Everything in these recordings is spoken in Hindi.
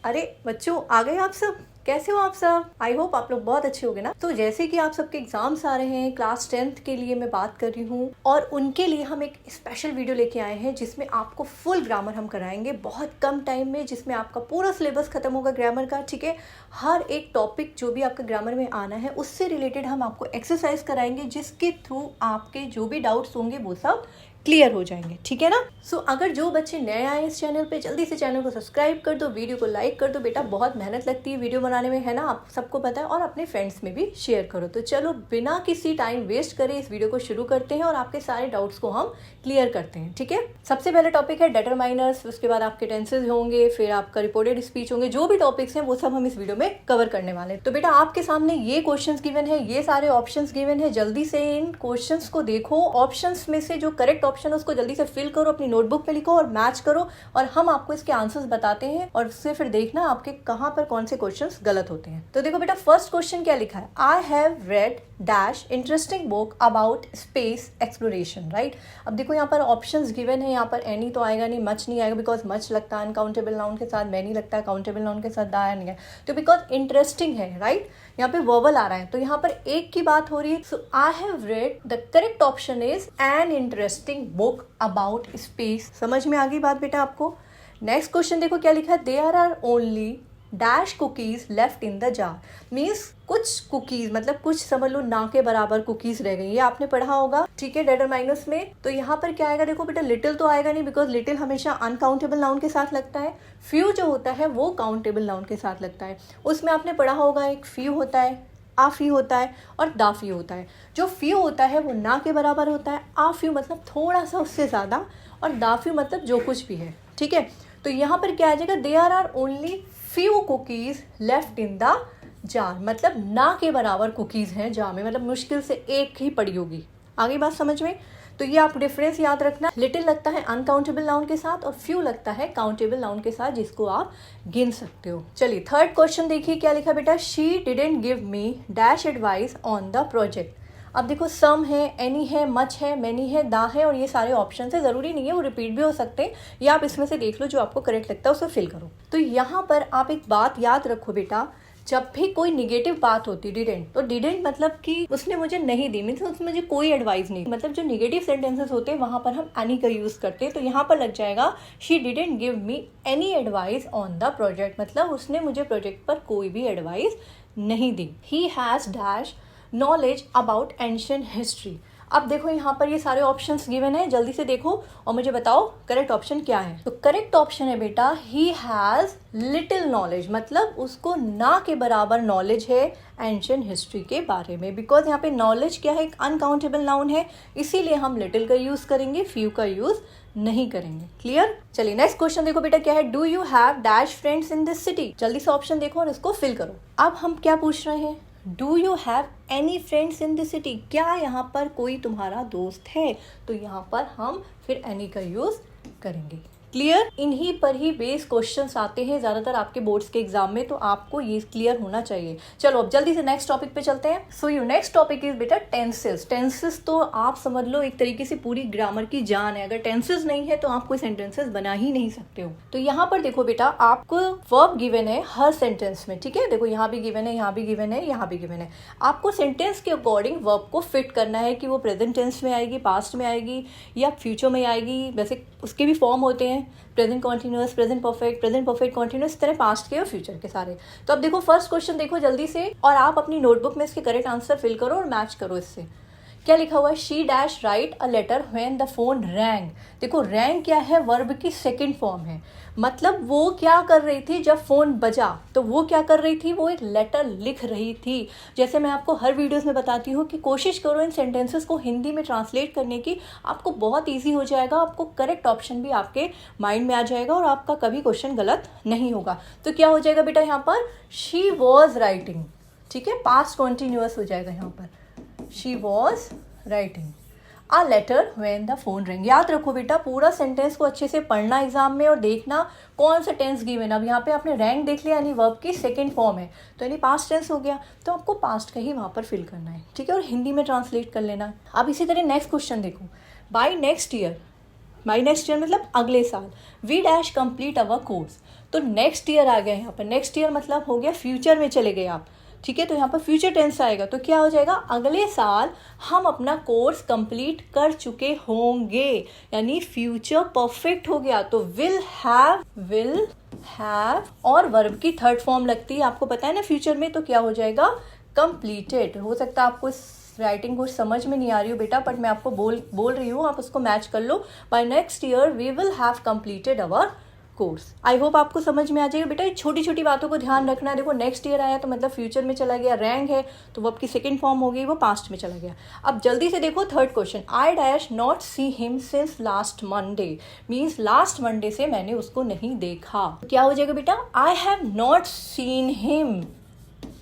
अरे बच्चों, आ गए आप सब। कैसे हो आप सब? आई होप आप लोग बहुत अच्छे होंगे ना। तो जैसे कि आप सबके एग्जाम्स आ रहे हैं, क्लास 10th के लिए मैं बात कर रही हूँ और उनके लिए हम एक स्पेशल वीडियो लेके आए हैं जिसमें आपको फुल ग्रामर हम कराएंगे बहुत कम टाइम में, जिसमें आपका पूरा सिलेबस खत्म होगा ग्रामर का। ठीक है, हर एक टॉपिक जो भी आपका ग्रामर में आना है उससे रिलेटेड हम आपको एक्सरसाइज कराएंगे, जिसके थ्रू आपके जो भी डाउट्स होंगे वो सब क्लियर हो जाएंगे। ठीक है ना। सो अगर जो बच्चे नए आए इस चैनल पे, जल्दी से चैनल को सब्सक्राइब कर दो, वीडियो को लाइक कर दो। बेटा बहुत मेहनत लगती है वीडियो बनाने में, है ना, आप सबको पता है। और अपने फ्रेंड्स में भी शेयर करो। तो चलो बिना किसी टाइम वेस्ट करे इस वीडियो को शुरू करते हैं और आपके सारे डाउट्स को हम क्लियर करते हैं। ठीक है, सबसे पहले टॉपिक है डिटरमाइनर्स, उसके बाद आपके टेंसेज होंगे, फिर आपका रिपोर्टेड स्पीच होंगे। जो भी टॉपिक्स हैं वो सब हम इस वीडियो में कवर करने वाले हैं। तो बेटा आपके सामने ये क्वेश्चंस गिवन है, ये सारे ऑप्शंस गिवन है। जल्दी से इन क्वेश्चंस को देखो, ऑप्शंस में से जो करेक्ट ऑप्शन है उसको जल्दी से फिल करो, अपनी नोटबुक पे लिखो और मैच करो, और हम आपको इसके आंसर्स बताते हैं और उससे फिर देखना आपके कहां पर कौन से क्वेश्चंस गलत होते हैं। तो देखो बेटा, फर्स्ट क्वेश्चन क्या लिखा है, आई have red dash interesting book about space exploration, right. अब देखो यहाँ पर ऑप्शंस गिवन है, यहाँ पर एनी तो आएगा नहीं, मच नहीं आएगा, बिकॉज मच लगता है अनकाउंटेबल नाउन के साथ, मैनी लगता है काउंटेबल नाउन के साथ, दाया नहीं है। तो बिकॉज इंटरेस्टिंग है, राइट, यहाँ पे वर्बल आ रहा है तो यहाँ पर एक की बात हो रही है। So I have read, the correct option is an interesting book about space. समझ में आ गई बात बेटा आपको। नेक्स्ट क्वेश्चन देखो क्या लिखा है, there are only dash cookies left in the jar. Means कुछ कुकीज, मतलब कुछ समझ लो ना के बराबर कुकीज रह गई, ये आपने पढ़ा होगा। ठीक है, डिटरमाइनर्स में। तो यहाँ पर क्या आएगा, देखो बेटा लिटिल तो आएगा नहीं, बिकॉज लिटिल हमेशा अनकाउंटेबल नाउन के साथ लगता है। फ्यू जो होता है वो काउंटेबल नाउन के साथ लगता है। उसमें आपने पढ़ा होगा एक फ्यू होता है, आ फ्यू होता है और दा फ्यू होता है। जो फ्यू होता है वो ना के बराबर होता है, आ फ्यू मतलब थोड़ा सा उससे ज़्यादा, और दा फ्यू मतलब जो कुछ भी है। ठीक है, तो यहाँ पर क्या आ जाएगा, there are only few cookies left in the jar, मतलब ना के बराबर कुकीज हैं जार में, मतलब मुश्किल से एक ही पड़ी होगी। आगे बात समझ में। तो ये आप डिफरेंस याद रखना, लिटिल लगता है अनकाउंटेबल नाउन के साथ और फ्यू लगता है काउंटेबल नाउन के साथ, जिसको आप गिन सकते हो। चलिए थर्ड क्वेश्चन देखिए क्या लिखा बेटा, she didn't give me dash advice on the project. अब देखो सम है, एनी है, मच है, मैनी है, दा है, और ये सारे ऑप्शन है। जरूरी नहीं है वो रिपीट भी हो सकते हैं, या आप इसमें से देख लो जो आपको करेक्ट लगता है उसे फिल करो। तो यहाँ पर आप एक बात याद रखो बेटा, जब भी कोई निगेटिव बात होती डिडेंट, तो डिडेंट मतलब कि उसने मुझे नहीं दी, मीन्स उसने मुझे कोई एडवाइस नहीं, मतलब जो निगेटिव सेंटेंसेस होते हैं वहां पर हम एनी का यूज करते हैं। तो यहाँ पर लग जाएगा she didn't give me any advice on the project, मतलब उसने मुझे प्रोजेक्ट पर कोई भी एडवाइस नहीं दी। He has dash knowledge about ancient history. अब देखो यहाँ पर ये सारे ऑप्शंस गिवन है, जल्दी से देखो और मुझे बताओ करेक्ट ऑप्शन क्या है। तो करेक्ट ऑप्शन है बेटा, ही हैज लिटिल नॉलेज, मतलब उसको ना के बराबर नॉलेज है एंशिएंट हिस्ट्री के बारे में। बिकॉज यहाँ पे नॉलेज क्या है, एक अनकाउंटेबल नाउन है, इसीलिए हम लिटिल का यूज करेंगे, फ्यू का यूज नहीं करेंगे। क्लियर। चलिए नेक्स्ट क्वेश्चन देखो बेटा क्या है, do you have dash friends in this city. जल्दी से ऑप्शन देखो और इसको फिल करो। अब हम क्या पूछ रहे हैं, do you have any friends in this city, क्या यहाँ पर कोई तुम्हारा दोस्त है। तो यहाँ पर हम फिर एनी का यूज करेंगे। क्लियर। इन्हीं पर ही बेस क्वेश्चंस आते हैं ज्यादातर आपके बोर्ड्स के एग्जाम में, तो आपको ये क्लियर होना चाहिए। चलो अब जल्दी से नेक्स्ट टॉपिक पे चलते हैं। So your next topic is बेटा टेंसेस। टेंसेस तो आप समझ लो एक तरीके से पूरी ग्रामर की जान है। अगर टेंसेस नहीं है तो आप कोई सेंटेंसेस बना ही नहीं सकते हो। तो यहाँ पर देखो बेटा, आपको वर्ब गिवन है हर सेंटेंस में। ठीक है, देखो यहाँ भी गिवन है, यहाँ भी गिवन है, यहाँ भी गिवन है। आपको सेंटेंस के अकॉर्डिंग वर्ब को फिट करना है कि वो प्रेजेंट टेंस में आएगी, पास्ट में आएगी या फ्यूचर में आएगी। वैसे उसके भी फॉर्म होते हैं, present continuous, present perfect continuous, इस तरह पास्ट के और फ्यूचर के सारे। तो अब देखो फर्स्ट क्वेश्चन देखो जल्दी से, और आप अपनी नोटबुक में इसके करेक्ट आंसर फिल करो और मैच करो इससे। क्या लिखा हुआ है, she dash right a letter when the phone wrong. देखो रैंग क्या है, वर्ब की सेकंड फॉर्म है, मतलब वो क्या कर रही थी जब फोन बजा, तो वो क्या कर रही थी, वो एक लेटर लिख रही थी। जैसे मैं आपको हर वीडियोस में बताती हूँ कि कोशिश करो इन सेंटेंसेस को हिंदी में ट्रांसलेट करने की, आपको बहुत ईजी हो जाएगा, आपको करेक्ट ऑप्शन भी आपके माइंड में आ जाएगा और आपका कभी क्वेश्चन गलत नहीं होगा। तो क्या हो जाएगा बेटा यहाँ पर, शी वॉज राइटिंग। ठीक है, पास्ट कॉन्टिन्यूअस हो जाएगा यहाँ पर, she was writing a letter when the phone ring. याद रखो बेटा, पूरा सेंटेंस को अच्छे से पढ़ना एग्जाम में और देखना कौन सा टेंस गिवन। अब यहाँ पे आपने रैंक देख लिया, यानी वर्ब की सेकंड फॉर्म है, तो यानी पास्ट टेंस हो गया, तो आपको पास्ट का ही वहाँ पर फिल करना है। ठीक है, और हिंदी में ट्रांसलेट कर लेना। अब इसी तरह नेक्स्ट क्वेश्चन देखो, बाय नेक्स्ट ईयर मतलब अगले साल, we dash complete our course. तो नेक्स्ट ईयर आ गया यहाँ पर, नेक्स्ट ईयर मतलब हो गया फ्यूचर में चले गए आप, ठीक है। तो यहाँ पर फ्यूचर टेंस आएगा, तो क्या हो जाएगा, अगले साल हम अपना कोर्स कंप्लीट कर चुके होंगे, यानी फ्यूचर परफेक्ट हो गया। तो विल हैव और वर्ब की थर्ड फॉर्म लगती है, आपको पता है ना फ्यूचर में, तो क्या हो जाएगा, कंप्लीटेड। हो सकता है आपको इस राइटिंग कुछ समझ में नहीं आ रही हो बेटा, बट मैं आपको बोल रही हूँ, आप उसको मैच कर लो। By next year we will have completed our course. I hope आपको समझ में आ जाएगा बेटा। छोटी छोटी बातों को ध्यान रखना है। देखो नेक्स्ट ईयर आया तो मतलब फ्यूचर में चला गया, रैंग है तो वर्ब की सेकंड फॉर्म हो गई, वो पास्ट में चला गया। अब जल्दी से देखो third question, I dash not see him since last Monday, means last Monday से मैंने उसको नहीं देखा। क्या हो जाएगा बेटा, I have not seen him,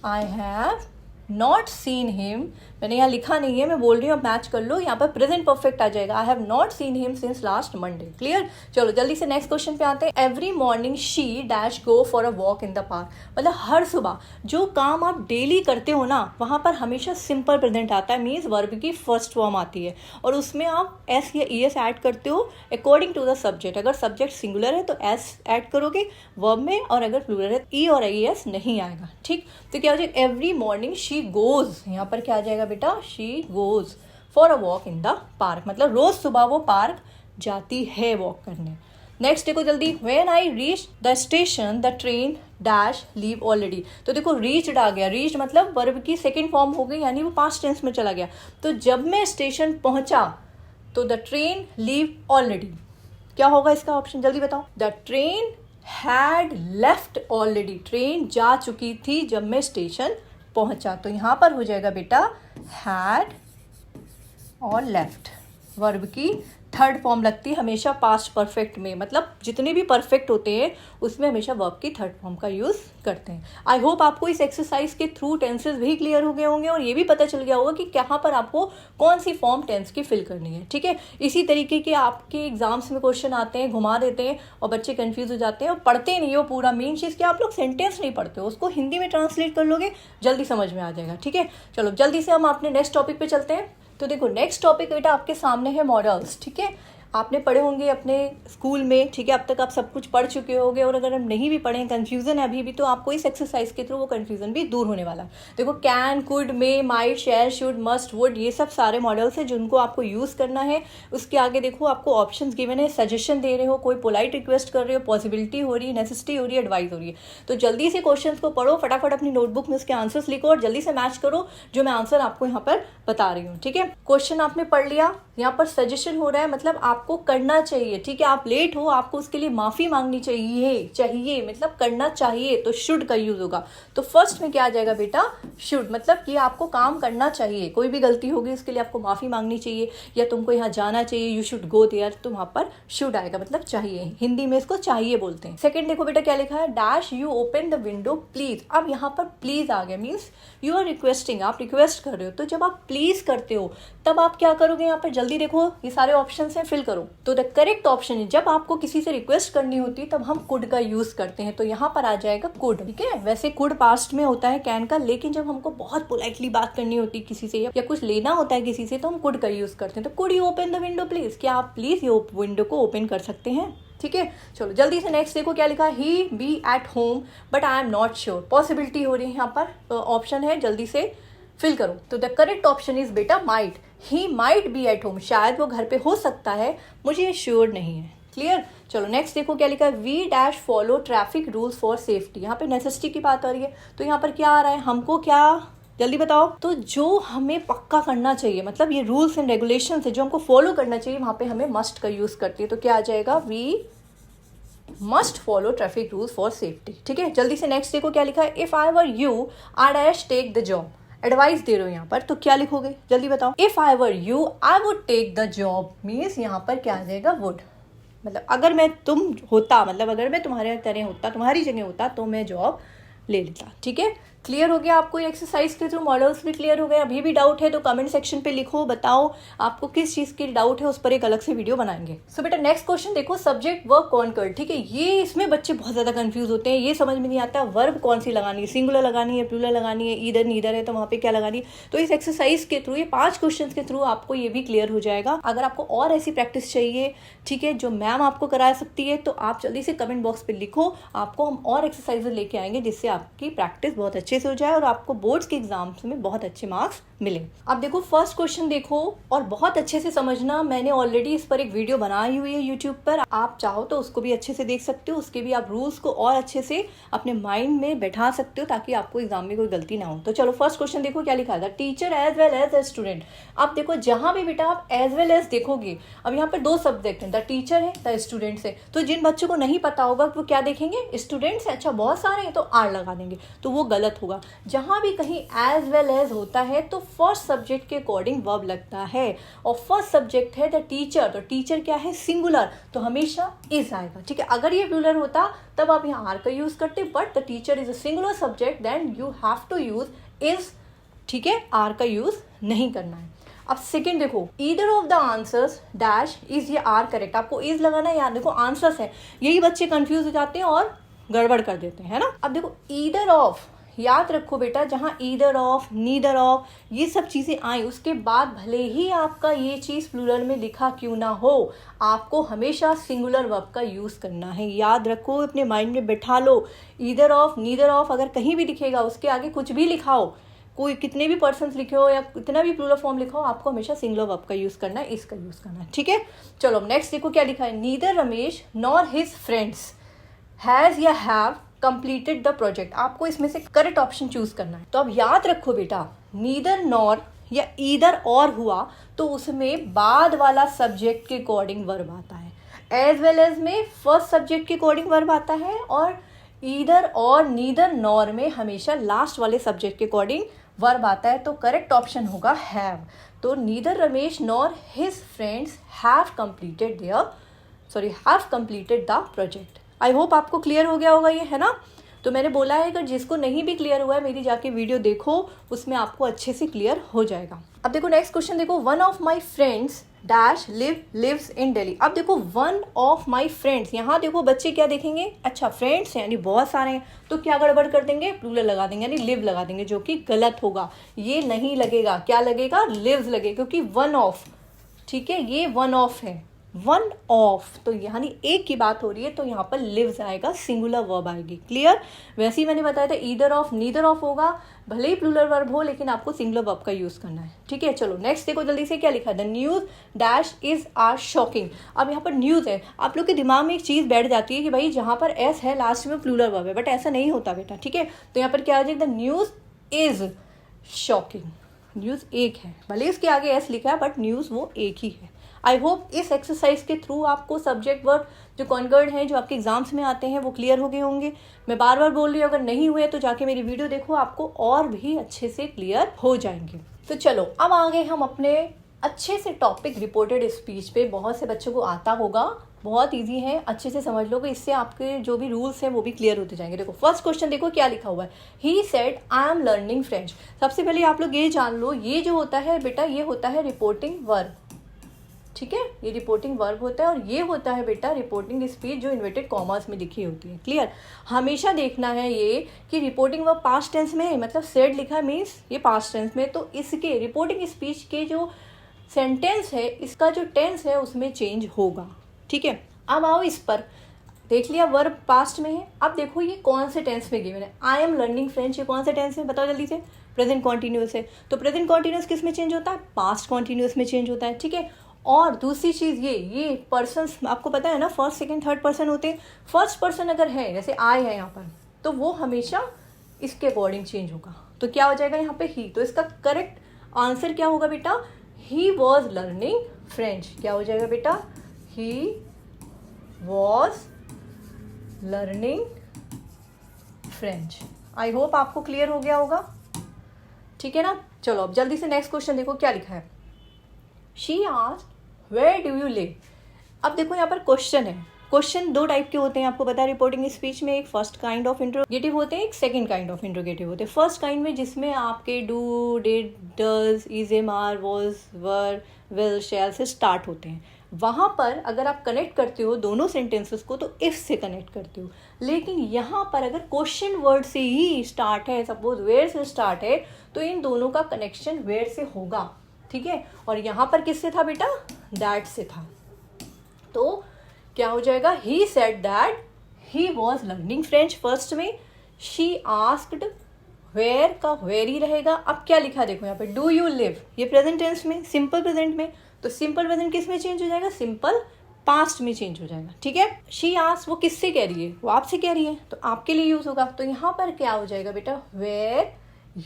I have not seen him, मैंने यहाँ लिखा नहीं है, मैं बोल रही हूँ, अब मैच कर लो, यहाँ पर प्रेजेंट परफेक्ट आ जाएगा, I have not seen him since last Monday. Clear. चलो जल्दी से नेक्स्ट क्वेश्चन पे आते हैं। Every morning she dash go for a walk in the park, मतलब हर सुबह जो काम आप डेली करते हो ना, वहाँ पर हमेशा सिंपल प्रेजेंट आता है, मीन्स वर्ब की फर्स्ट फॉर्म आती है, और उसमें आप एस या ई एस ऐड करते हो अकॉर्डिंग टू द सब्जेक्ट। अगर सब्जेक्ट सिंगुलर है तो एस ऐड करोगे वर्ब में, और अगर प्लूरल है ई और आई एस नहीं आएगा, ठीक। तो क्या हो जाएगा, एवरी मॉर्निंग शी गोज, यहाँ पर क्या आ जाएगा बेटा, she goes for a walk in the park, मतलब रोज सुबह वो पार्क जाती है वॉक करने। नेक्स्ट देखो जल्दी, when I reach the station the train dash leave already, तो देखो रीच्ड आ गया, रीच्ड मतलब वर्ब की सेकंड फॉर्म हो गई, यानी वो पास्ट टेंस में चला गया। तो जब मैं स्टेशन पहुंचा तो द ट्रेन लीव ऑलरेडी, क्या होगा इसका ऑप्शन, जल्दी बताओ। The train had left already, train जा चुकी थी जब मैं स्टेशन पहुंचा, तो यहां पर हो जाएगा बेटा हैड और लेफ्ट, वर्ब की थर्ड फॉर्म लगती है हमेशा पास्ट परफेक्ट में, मतलब जितने भी परफेक्ट होते हैं उसमें हमेशा वर्ब की थर्ड फॉर्म का यूज करते हैं। आई होप आपको इस एक्सरसाइज के थ्रू टेंसेस भी क्लियर हो गए होंगे, और ये भी पता चल गया होगा कि कहाँ पर आपको कौन सी फॉर्म टेंस की फिल करनी है, ठीक है। इसी तरीके के आपके एग्जाम्स में क्वेश्चन आते हैं, घुमा देते हैं और बच्चे कंफ्यूज हो जाते हैं और पढ़ते नहीं हो पूरा। मेन चीज़ क्या, आप लोग सेंटेंस नहीं पढ़ते हो, उसको हिंदी में ट्रांसलेट कर लोगे, जल्दी समझ में आ जाएगा, ठीक है। चलो जल्दी से हम अपने नेक्स्ट टॉपिक पे चलते हैं। तो देखो नेक्स्ट टॉपिक बेटा आपके सामने है मॉडल्स, ठीक है। आपने पढ़े होंगे अपने स्कूल में, ठीक है, अब तक आप सब कुछ पढ़ चुके होंगे, और अगर हम नहीं भी पढ़े, कंफ्यूजन है अभी भी, तो आपको इस एक्सरसाइज के थ्रू वो कंफ्यूजन भी दूर होने वाला है। देखो can, could, may, might, share, should, must, would, ये सब सारे मॉडल्स हैं जिनको आपको यूज़ करना है। उसके आगे देखो आपको ऑप्शंस गिवन है, सजेशन दे रहे हो, कोई पोलाइट रिक्वेस्ट कर रहे हो, पॉसिबिलिटी हो रही है, नेसेसिटी हो रही है, एडवाइस हो रही है। तो जल्दी से क्वेश्चन को पढ़ो, फटाफट अपनी नोटबुक में उसके आंसर्स लिखो और जल्दी से मैच करो जो मैं आंसर आपको यहाँ पर बता रही हूँ, ठीक है। क्वेश्चन आपने पढ़ लिया, यहाँ पर सजेशन हो रहा है, मतलब आपको करना चाहिए, ठीक है। आप लेट हो, आपको उसके लिए माफी मांगनी चाहिए मतलब करना चाहिए, तो शुड का यूज होगा। तो फर्स्ट में क्या आ जाएगा बेटा, शुड, मतलब कि आपको काम करना चाहिए, कोई भी गलती होगी उसके लिए आपको माफी मांगनी चाहिए, या तुमको यहाँ जाना चाहिए, यू शुड गो देयर, तो वहां पर शुड आएगा, मतलब चाहिए, हिंदी में इसको चाहिए बोलते हैं। सेकंड देखो बेटा क्या लिखा है, dash you open the window please. अब यहाँ पर प्लीज आ गया, मीन्स यू आर रिक्वेस्टिंग, आप रिक्वेस्ट कर रहे हो। तो जब आप प्लीज करते हो तब आप क्या करोगे, यहाँ पर जल्दी देखो ये सारे ऑप्शन हैं, फिल करो। तो द करेक्ट ऑप्शन है, जब आपको किसी से रिक्वेस्ट करनी होती है तब हम कुड का यूज करते हैं, तो यहाँ पर आ जाएगा कुड, ठीक है। वैसे कुड पास्ट में होता है कैन का, लेकिन जब हमको बहुत पोलाइटली बात करनी होती है किसी से या कुछ लेना होता है किसी से, तो हम कुड का यूज करते हैं। तो could you open the window please, क्या आप प्लीज ये विंडो को ओपन कर सकते हैं, ठीक है। चलो जल्दी से नेक्स्ट देखो क्या लिखा है, he be at home but I am not sure, possibility हो रही है यहाँ पर, ऑप्शन है, जल्दी से फिल करो। तो द करेक्ट ऑप्शन इज बेटा might, he might be at home, शायद वो घर पे हो सकता है, मुझे श्योर नहीं है, क्लियर। चलो नेक्स्ट देखो क्या लिखा है, we dash follow traffic rules for safety, यहाँ पे नेसेसिटी की बात आ रही है, तो यहाँ पर क्या आ रहा है, हमको क्या, जल्दी बताओ। तो जो हमें पक्का करना चाहिए, मतलब ये रूल्स एंड रेगुलेशन है जो हमको फॉलो करना चाहिए, वहां पे हमें मस्ट का यूज करती है, तो क्या आ जाएगा, we must follow traffic rules for safety, ठीक है। जल्दी से नेक्स्ट देखो क्या लिखा है, if I were you I dash take the job, advice दे रहे हो यहाँ पर, तो क्या लिखोगे, जल्दी बताओ। If I were you I would take the job, means यहाँ पर क्या आ जाएगा, वुड, मतलब अगर मैं तुम होता, मतलब अगर मैं तुम्हारे तरह होता, तुम्हारी जगह होता, तो मैं जॉब ले लेता। ठीक है, क्लियर हो गया आपको एक्सरसाइज के थ्रू, मॉडल्स भी क्लियर हो गए। अभी भी डाउट है तो कमेंट सेक्शन पे लिखो, बताओ आपको किस चीज़ की डाउट है, उस पर एक अलग से वीडियो बनाएंगे। सो बेटा नेक्स्ट क्वेश्चन देखो, सब्जेक्ट वर्ब कॉनकर्ड। ठीक है, ये इसमें बच्चे बहुत ज़्यादा कंफ्यूज होते हैं, ये समझ में नहीं आता वर्ब कौन सी लगानी है, सिंगुलर लगानी है, प्लूरल लगानी है, ईदर नीदर है तो वहाँ पे क्या लगानी है। तो इस एक्सरसाइज के थ्रू, ये 5 क्वेश्चन के थ्रू आपको ये भी क्लियर हो जाएगा। अगर आपको और ऐसी प्रैक्टिस चाहिए, ठीक है, जो मैम आपको करा सकती है, तो आप जल्दी से कमेंट बॉक्स पे लिखो, आपको हम और एक्सरसाइज लेके आएंगे जिससे आपकी प्रैक्टिस बहुत अच्छे से हो जाए और आपको बोर्ड्स के एग्जाम्स में बहुत अच्छे मार्क्स मिले। अब देखो फर्स्ट क्वेश्चन देखो और बहुत अच्छे से समझना, मैंने ऑलरेडी इस पर एक वीडियो बनाई हुई है यूट्यूब पर, आप चाहो तो उसको भी अच्छे से देख सकते हो, उसके भी आप रूल्स को और अच्छे से अपने माइंड में बैठा सकते हो ताकि आपको एग्जाम में कोई गलती ना हो। तो चलो फर्स्ट क्वेश्चन देखो क्या लिखा था, teacher as well as a student. अब देखो जहां भी बेटा आप एज वेल एज देखोगे, अब यहाँ पर 2 सब्जेक्ट है, द टीचर है, द स्टूडेंट्स है, तो जिन बच्चों को नहीं पता होगा वो क्या देखेंगे, स्टूडेंट्स है, अच्छा बहुत सारे हैं तो आर लगा देंगे, तो वो गलत होगा। जहां भी कहीं एज वेल एज होता है तो फर्स्ट सब्जेक्ट के अकॉर्डिंग वर्ब लगता है, और फर्स्ट सब्जेक्ट है द टीचर, तो टीचर क्या है, सिंगुलर, तो हमेशा इज आएगा। ठीक है, अगर ये प्लूरल होता तब आप यहाँ आर का यूज करते, but the teacher is a singular subject, then you have to use is. ठीक है, आर का यूज नहीं करना है। अब सेकंड देखो, either of the answers dash is, ये आर करेक्ट, आपको इज लगाना है, यार देखो आंसर्स है, यही बच्चे कंफ्यूज हो जाते हैं और गड़बड़ कर देते हैं, है ना। अब देखो ईदर ऑफ, याद रखो बेटा, जहां ईदर ऑफ, नीदर ऑफ, ये सब चीजें आई, उसके बाद भले ही आपका ये चीज प्लूरल में लिखा क्यों ना हो, आपको हमेशा सिंगुलर वर्ब का यूज करना है। याद रखो, अपने माइंड में बैठा लो, ईदर ऑफ, नीदर ऑफ अगर कहीं भी दिखेगा, उसके आगे कुछ भी लिखा हो, कोई कितने भी पर्सन लिखे हो या कितना भी प्लूरल फॉर्म लिखा हो, आपको हमेशा सिंगुलर वर्ब का यूज करना है, इसका यूज करना है। ठीक है, चलो नेक्स्ट देखो क्या लिखा है, neither Ramesh nor his friends has या हैव कंप्लीटेड द प्रोजेक्ट। आपको इसमें से करेक्ट ऑप्शन चूज करना है। तो अब याद रखो बेटा, नीदर नॉर या ईदर और हुआ तो उसमें बाद वाला सब्जेक्ट के अकॉर्डिंग वर्ब आता है, एज वेल एज में फर्स्ट सब्जेक्ट के अकॉर्डिंग वर्ब आता है, और ईदर और नीदर नॉर में हमेशा लास्ट वाले सब्जेक्ट के अकॉर्डिंग वर्ब आता है। तो करेक्ट ऑप्शन होगा हैव। तो neither Ramesh nor his friends have completed the project. I hope आपको क्लियर हो गया होगा ये, है ना। तो मैंने बोला है अगर जिसको नहीं भी क्लियर हुआ है, मेरी जाके वीडियो देखो, उसमें आपको अच्छे से क्लियर हो जाएगा। अब देखो नेक्स्ट क्वेश्चन देखो, one of my friends dash lives in Delhi. अब देखो वन ऑफ माई फ्रेंड्स, यहाँ देखो बच्चे क्या देखेंगे, अच्छा फ्रेंड्स यानी बहुत सारे हैं, तो क्या गड़बड़ कर देंगे, प्लूरल लगा देंगे यानी लिव लगा देंगे, जो कि गलत होगा। ये नहीं लगेगा, क्या लगेगा, लिव्स लगेगा, क्योंकि वन ऑफ, ठीक है, ये वन ऑफ है, वन ऑफ, तो यानी एक की बात हो रही है, तो यहाँ पर लिव्स आएगा, सिंगुलर वर्ब आएगी। क्लियर। वैसे ही मैंने बताया था ईदर ऑफ, नीदर ऑफ होगा, भले ही प्लूरल वर्ब हो, लेकिन आपको सिंगुलर वर्ब का यूज करना है। ठीक है, चलो नेक्स्ट देखो जल्दी से क्या लिखा है, the news dash is are shocking. अब यहाँ पर न्यूज है, आप लोग के दिमाग में एक चीज बैठ जाती है कि भाई जहाँ पर एस है लास्ट में प्लूरल वर्ब है, बट ऐसा नहीं होता बेटा। ठीक है, तो यहाँ पर क्या आ जाएगा, the news is shocking. News एक है, भले इसके आगे एस लिखा है, बट न्यूज वो एक ही है। आई होप इस एक्सरसाइज के थ्रू आपको सब्जेक्ट वर्ब जो कॉन्कर्ड हैं, जो आपके एग्जाम्स में आते हैं, वो क्लियर हो गए होंगे। मैं बार बार बोल रही हूँ, अगर नहीं हुए तो जाके मेरी वीडियो देखो, आपको और भी अच्छे से क्लियर हो जाएंगे। तो चलो अब आ गए हम अपने अच्छे से टॉपिक रिपोर्टेड स्पीच पे। बहुत से बच्चों को आता होगा, बहुत ईजी है, अच्छे से समझ लोगे, इससे आपके जो भी रूल्स हैं वो भी क्लियर होते जाएंगे। देखो फर्स्ट क्वेश्चन देखो क्या लिखा हुआ है, he said I am learning French. सबसे पहले आप लोग ये जान लो, ये जो होता है बेटा, ये होता है रिपोर्टिंग वर्ब। ठीक है, ये रिपोर्टिंग वर्ब होता है, और ये होता है बेटा रिपोर्टिंग स्पीच, जो इन्वर्टेड कॉमर्स में लिखी होती है। क्लियर। हमेशा देखना है ये कि रिपोर्टिंग वर्ब पास्ट टेंस में है, मतलब सेड लिखा है मीन्स ये पास्ट टेंस में, तो इसके रिपोर्टिंग स्पीच के जो सेंटेंस है, इसका जो टेंस है उसमें चेंज होगा। ठीक है, अब आओ इस पर, देख लिया वर्ब पास्ट में है। अब देखो ये कौन से टेंस में गिवन है, आई एम लर्निंग फ्रेंच, ये कौन से टेंस में, बताओ जल्दी से, प्रेजेंट कॉन्टिन्यूस है। तो प्रेजेंट कॉन्टिन्यूस किस में चेंज होता है, पास्ट कॉन्टिन्यूस में चेंज होता है। ठीक है, और दूसरी चीज़ ये पर्सन्स आपको पता है ना, फर्स्ट सेकंड थर्ड पर्सन होते हैं। फर्स्ट पर्सन अगर है, जैसे आई है यहाँ पर, तो वो हमेशा इसके अकॉर्डिंग चेंज होगा, तो क्या हो जाएगा यहाँ पे ही। तो इसका करेक्ट आंसर क्या होगा बेटा, ही वॉज लर्निंग फ्रेंच। क्या हो जाएगा बेटा, he was learning French. I hope आपको क्लियर हो गया होगा, ठीक है ना। चलो अब जल्दी से नेक्स्ट क्वेश्चन देखो क्या लिखा है, she asked where do you live. अब देखो यहाँ पर क्वेश्चन है, क्वेश्चन दो टाइप के होते हैं, आपको पता है रिपोर्टिंग स्पीच में। एक फर्स्ट काइंड ऑफ इंट्रोगेटिव होते हैं, एक सेकंड काइंड ऑफ इंट्रोगेटिव होते हैं। फर्स्ट काइंड में जिसमें आपके do, did, does, is, am, are, was, were, will, shall से स्टार्ट होते हैं। वहाँ पर अगर आप कनेक्ट करते हो दोनों सेंटेंसेस को तो इफ से कनेक्ट करते हो। लेकिन यहाँ पर अगर क्वेश्चन वर्ड से ही स्टार्ट है, सपोज वेयर से स्टार्ट है, तो इन दोनों का कनेक्शन वेयर से होगा, ठीक है। और यहाँ पर किससे था बेटा? दैट से था। तो क्या हो जाएगा? He said that he was learning French first में। शी आस्क्ड, वेयर का वेयर ही रहेगा। अब क्या लिखा देखो यहाँ पे, डू यू लिव, ये प्रेजेंट टेंस में, सिंपल प्रेजेंट में। तो सिंपल प्रेजेंट किस में चेंज हो जाएगा? सिंपल पास्ट में चेंज हो जाएगा, ठीक है। शी आस्क्ड, वो किससे कह रही है? वो आपसे कह रही है, तो आपके लिए यूज होगा। तो यहाँ पर क्या हो जाएगा बेटा? वेयर,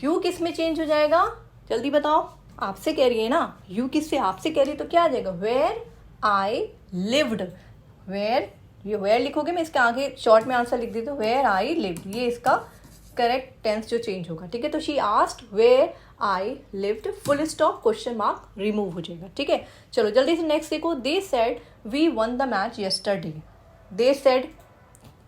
यू किस में चेंज हो जाएगा? जल्दी बताओ। आपसे कह रही है ना, यू किससे? आपसे कह रही है, तो क्या आ जाएगा? Where I lived. वेयर, ये वेयर लिखोगे, मैं इसके आगे शॉर्ट में आंसर लिख देती हूँ, वेयर आई लिव्ड, ये इसका करेक्ट टेंस जो चेंज होगा, ठीक है। तो she asked where I lived, full stop, question mark remove हो जाएगा, ठीक है। चलो जल्दी से नेक्स्ट देखो। They said we won the match yesterday. They said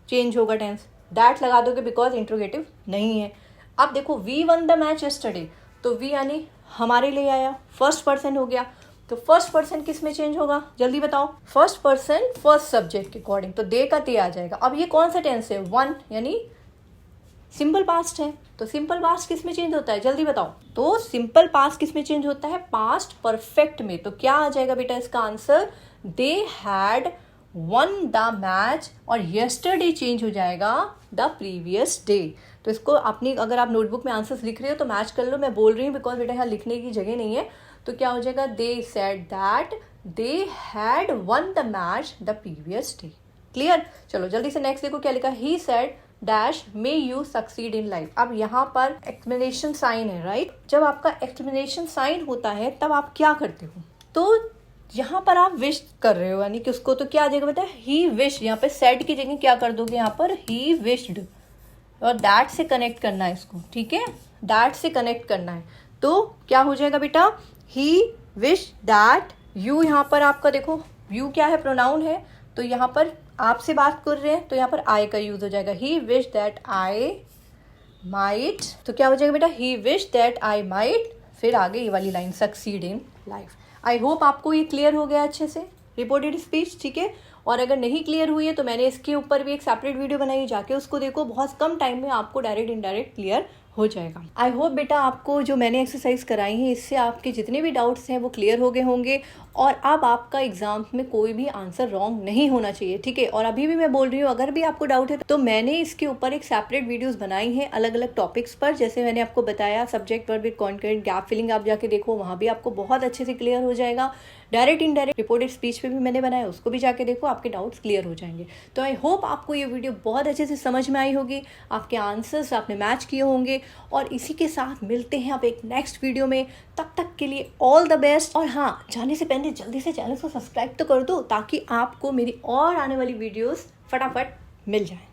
change होगा टेंस, दैट लगा दोगे बिकॉज इंट्रोगेटिव नहीं है। अब देखो we won the match yesterday, तो वी यानी हमारे लिए आया, फर्स्ट पर्सन हो गया। तो फर्स्ट पर्सन किस में चेंज होगा? जल्दी बताओ। फर्स्ट पर्सन फर्स्ट सब्जेक्ट के अकॉर्डिंग, तो दे का ते आ जाएगा। अब ये कौन सा टेंस है? वन, यानी सिंपल पास्ट है। तो सिंपल पास्ट किस में चेंज होता है? जल्दी बताओ। तो सिंपल पास्ट किस में चेंज होता है? पास्ट परफेक्ट में। तो क्या आ जाएगा बेटा इसका answer? They had one the match, और यस्टरडे चेंज हो जाएगा द प्रीवियस डे। तो इसको अपनी, अगर आप नोटबुक में आंसर्स लिख रहे हो तो मैच कर लो। मैं बोल रही हूँ बिकॉज बेटा यहाँ लिखने की जगह नहीं है। तो क्या हो जाएगा? They said that they had one the match the previous day. Clear? चलो जल्दी से नेक्स्ट देखो क्या लिखा। He said dash may you succeed in life. अब यहाँ पर एक्सप्लेनेशन साइन है, राइट। जब आपका एक्सप्लेनेशन साइन होता है तब आप क्या करते हो? तो यहाँ पर आप विश कर रहे हो, यानी कि उसको, तो क्या आ जाएगा बेटा? ही विश। यहाँ पे सेड की जगह क्या कर दोगे? यहाँ पर ही विश्ड, और दैट से कनेक्ट करना है इसको, ठीक है। दैट से कनेक्ट करना है, तो क्या हो जाएगा बेटा? ही विश दैट यू। यहाँ पर आपका देखो यू क्या है? प्रोनाउन है। तो यहाँ पर आपसे बात कर रहे हैं तो यहाँ पर आई का यूज हो जाएगा। ही विश दैट आई माइट, तो क्या हो जाएगा बेटा? ही विश दैट आई माइट, फिर आगे ये वाली line, succeed in life. I hope आपको ये क्लियर हो गया अच्छे से रिपोर्टेड स्पीच, ठीक है। और अगर नहीं क्लियर हुई है तो मैंने इसके ऊपर भी एक सेपरेट वीडियो बनाई, जाके उसको देखो। बहुत कम टाइम में आपको डायरेक्ट इनडायरेक्ट क्लियर हो जाएगा। आई होप बेटा आपको जो मैंने एक्सरसाइज कराई है इससे आपके जितने भी डाउट्स हैं वो क्लियर हो गए होंगे, और अब आपका एग्जाम में कोई भी आंसर रॉन्ग नहीं होना चाहिए, ठीक है। और अभी भी मैं बोल रही हूँ, अगर भी आपको डाउट है तो मैंने इसके ऊपर एक सेपरेट वीडियोस बनाई हैं अलग अलग टॉपिक्स पर। जैसे मैंने आपको बताया subject verb with concurrent, gap filling, आप जाके देखो, वहाँ भी आपको बहुत अच्छे से क्लियर हो जाएगा। डायरेक्ट इनडायरेक्ट रिपोर्टेड स्पीच पे भी मैंने बनाया, उसको भी जाके देखो, आपके डाउट्स क्लियर हो जाएंगे। तो आई होप आपको ये वीडियो बहुत अच्छे से समझ में आई होगी, आपके आंसर्स आपने मैच किए होंगे। और इसी के साथ मिलते हैं अब एक नेक्स्ट वीडियो में, तब तक के लिए ऑल द बेस्ट। और हाँ, जाने से पहले जल्दी से चैनल को सब्सक्राइब तो कर दो ताकि आपको मेरी और आने वाली वीडियोस फटाफट मिल जाए।